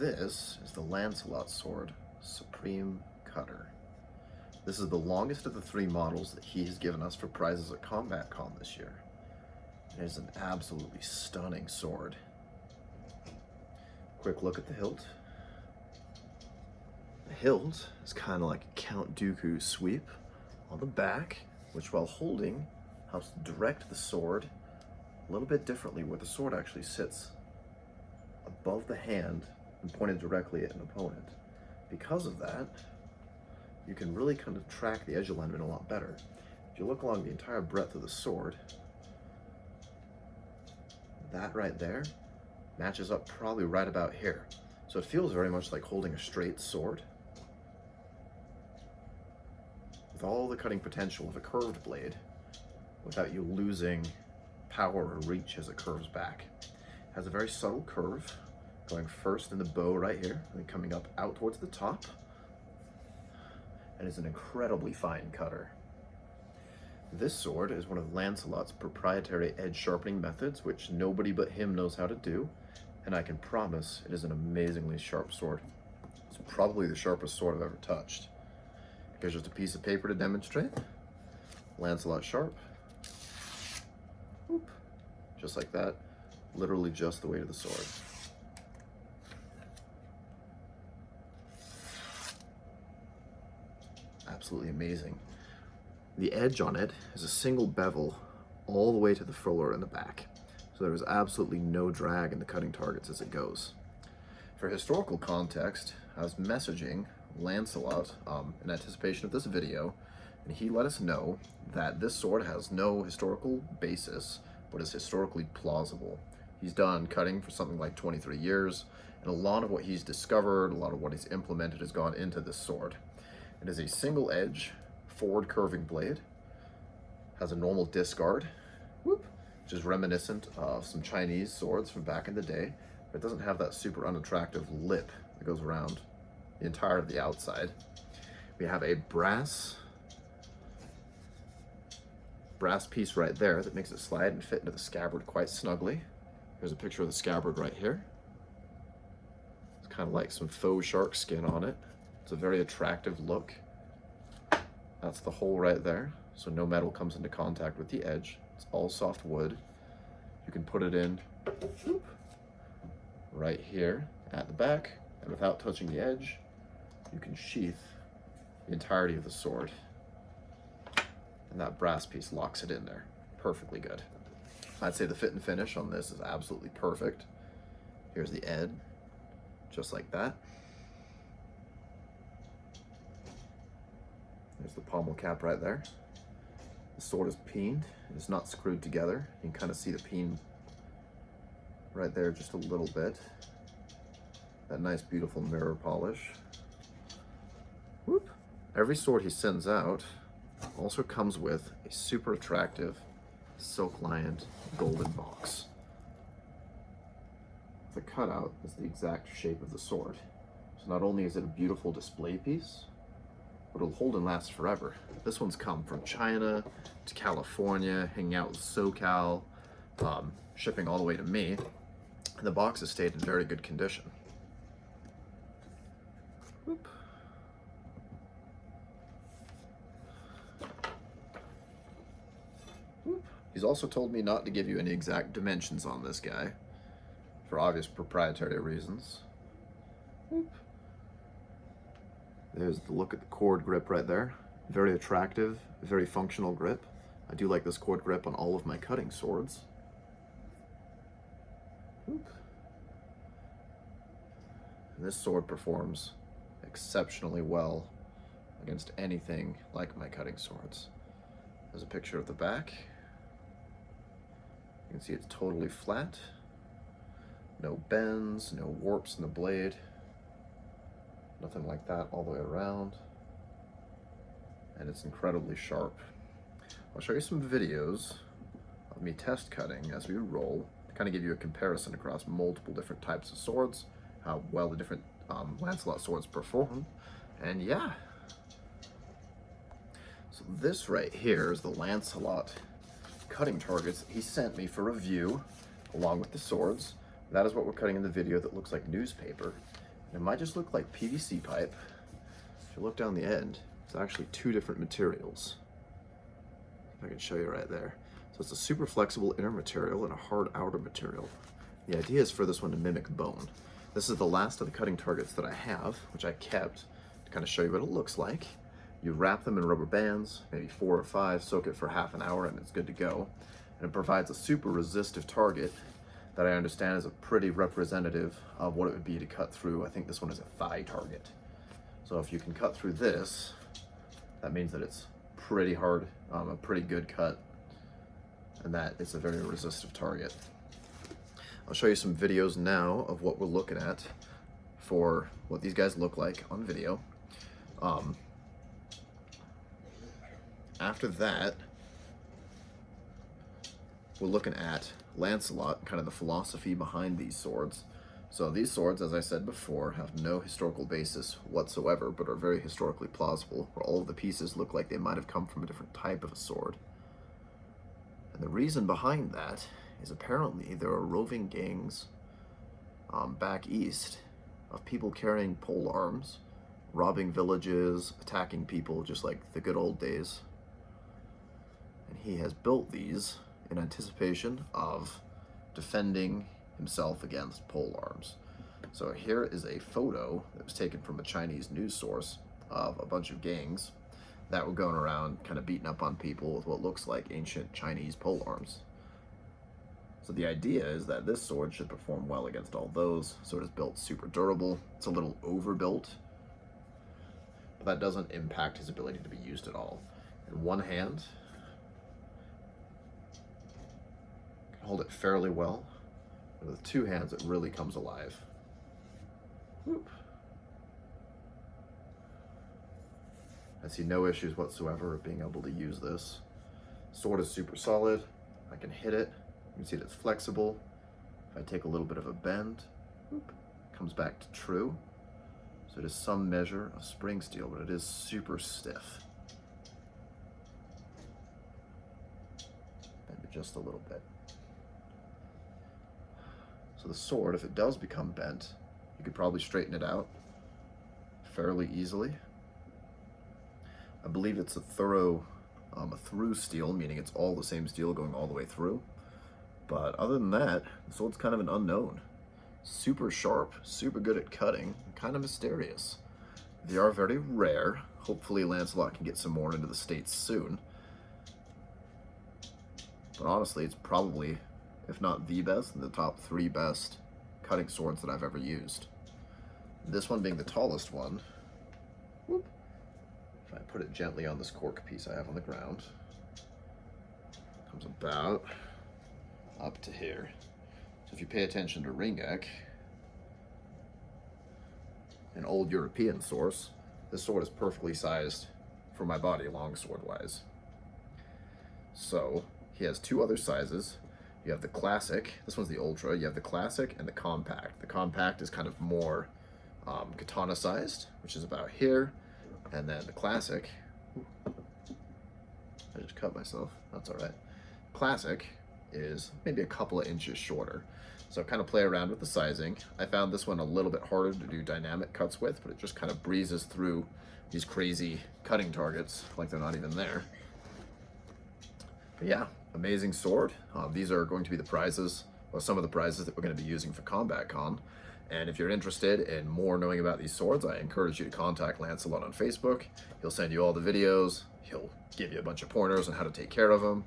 This is the Lancelot sword, Supreme Cutter. This is the longest of the 3 models that he has given us for prizes at Combatcon this year. It is an absolutely stunning sword. Quick look at the hilt. The hilt is kind of like a Count Dooku sweep on the back, which while holding helps direct the sword a little bit differently, where the sword actually sits above the hand and pointed directly at an opponent. Because of that, you can really kind of track the edge alignment a lot better. If you look along the entire breadth of the sword, that right there matches up probably right about here. So it feels very much like holding a straight sword with all the cutting potential of a curved blade without you losing power or reach as it curves back. It has a very subtle curve, going first in the bow right here, and then coming up out towards the top, and is an incredibly fine cutter. This sword is one of Lancelot's proprietary edge sharpening methods, which nobody but him knows how to do, and I can promise it is an amazingly sharp sword. It's probably the sharpest sword I've ever touched. Here's just a piece of paper to demonstrate. Lancelot sharp. Whoop. Just like that, literally just the weight of the sword. Absolutely amazing. The edge on it is a single bevel all the way to the fuller in the back, so there is absolutely no drag in the cutting targets as it goes. For historical context, I was messaging Lancelot in anticipation of this video, and he let us know that this sword has no historical basis, but is historically plausible. He's done cutting for something like 23 years, and a lot of what he's discovered, a lot of what he's implemented has gone into this sword. It is a single edge, forward curving blade, has a normal discard, whoop, which is reminiscent of some Chinese swords from back in the day, but it doesn't have that super unattractive lip that goes around the entire of the outside. We have a brass piece right there that makes it slide and fit into the scabbard quite snugly. Here's a picture of the scabbard right here. It's kind of like some faux shark skin on it. It's a very attractive look. That's the hole right there, so no metal comes into contact with the edge. It's all soft wood. You can put it in right here at the back, and without touching the edge, you can sheath the entirety of the sword. And that brass piece locks it in there. Perfectly good. I'd say the fit and finish on this is absolutely perfect. Here's the edge, just like that. There's the pommel cap right there. The sword is peened. It's not screwed together. You can kind of see the peen right there just a little bit. That nice, beautiful mirror polish. Whoop. Every sword he sends out also comes with a super attractive silk-lined golden box. The cutout is the exact shape of the sword. So not only is it a beautiful display piece, but it'll hold and last forever. This one's come from China to California, hanging out with SoCal, shipping all the way to me. And the box has stayed in very good condition. Whoop. Whoop. He's also told me not to give you any exact dimensions on this guy, for obvious proprietary reasons. Whoop. There's the look at the cord grip right there. Very attractive, very functional grip. I do like this cord grip on all of my cutting swords. Whoop. And this sword performs exceptionally well against anything like my cutting swords. There's a picture of the back. You can see it's totally flat. No bends, no warps in the blade. Nothing like that all the way around. And it's incredibly sharp. I'll show you some videos of me test cutting as we roll to kind of give you a comparison across multiple different types of swords, how well the different Lancelot swords perform, and yeah. So this right here is the Lancelot cutting targets he sent me for review along with the swords. That is what we're cutting in the video that looks like newspaper. It might just look like PVC pipe. If you look down the end, it's actually two different materials. If I can show you right there. So it's a super flexible inner material and a hard outer material. The idea is for this one to mimic bone. This is the last of the cutting targets that I have, which I kept to kind of show you what it looks like. You wrap them in rubber bands, maybe 4 or 5, soak it for half an hour, and it's good to go. And it provides a super resistive target that I understand is a pretty representative of what it would be to cut through. I think this one is a thigh target. So if you can cut through this, that means that it's pretty hard, a pretty good cut, and that it's a very resistive target. I'll show you some videos now of what we're looking at for what these guys look like on video. After that, we're looking at Lancelot, kind of the philosophy behind these swords. So these swords, as I said before, have no historical basis whatsoever, but are very historically plausible, where all of the pieces look like they might have come from a different type of a sword. And the reason behind that is apparently there are roving gangs back east of people carrying pole arms, robbing villages, attacking people, just like the good old days. And he has built these in anticipation of defending himself against pole arms. So here is a photo that was taken from a Chinese news source of a bunch of gangs that were going around kind of beating up on people with what looks like ancient Chinese pole arms. So the idea is that this sword should perform well against all those. So it is built super durable. It's a little overbuilt, but that doesn't impact his ability to be used at all. In one hand, can hold it fairly well. But with two hands, it really comes alive. Whoop. I see no issues whatsoever of being able to use this. Sword is super solid. I can hit it. You can see that it's flexible. If I take a little bit of a bend, whoop, it comes back to true. So it is some measure of spring steel, but it is super stiff. Maybe just a little bit. So the sword, if it does become bent, you could probably straighten it out fairly easily. I believe it's a through steel, meaning it's all the same steel going all the way through. But other than that, the sword's kind of an unknown. Super sharp, super good at cutting, kind of mysterious. They are very rare. Hopefully Lancelot can get some more into the States soon. But honestly, it's probably, if not the best, in the top 3 best cutting swords that I've ever used. This one being the tallest one. Whoop. If I put it gently on this cork piece I have on the ground, comes about up to here. So if you pay attention to Ringek, an old European source, this sword is perfectly sized for my body, longsword wise. So he has 2 other sizes. You have the classic, this one's the ultra, you have the classic and the compact. The compact is kind of more katana sized, which is about here, and then the classic, I just cut myself, that's all right. Classic is maybe a couple of inches shorter. So kind of play around with the sizing. I found this one a little bit harder to do dynamic cuts with, but it just kind of breezes through these crazy cutting targets like they're not even there. But yeah, amazing sword. These are going to be the prizes, or some of the prizes that we're going to be using for Combatcon. And if you're interested in more knowing about these swords, I encourage you to contact Lancelot on Facebook. He'll send you all the videos. He'll give you a bunch of pointers on how to take care of them.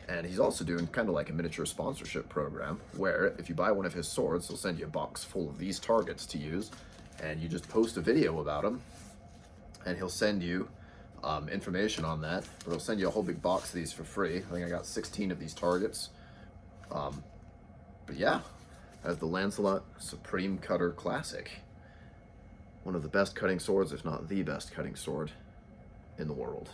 And he's also doing kind of like a miniature sponsorship program where if you buy one of his swords, he'll send you a box full of these targets to use, and you just post a video about them, and he'll send you information on that, but he'll send you a whole big box of these for free. I think I got 16 of these targets. But yeah, as the Lancelot Supreme Cutter Classic, one of the best cutting swords, if not the best cutting sword in the world.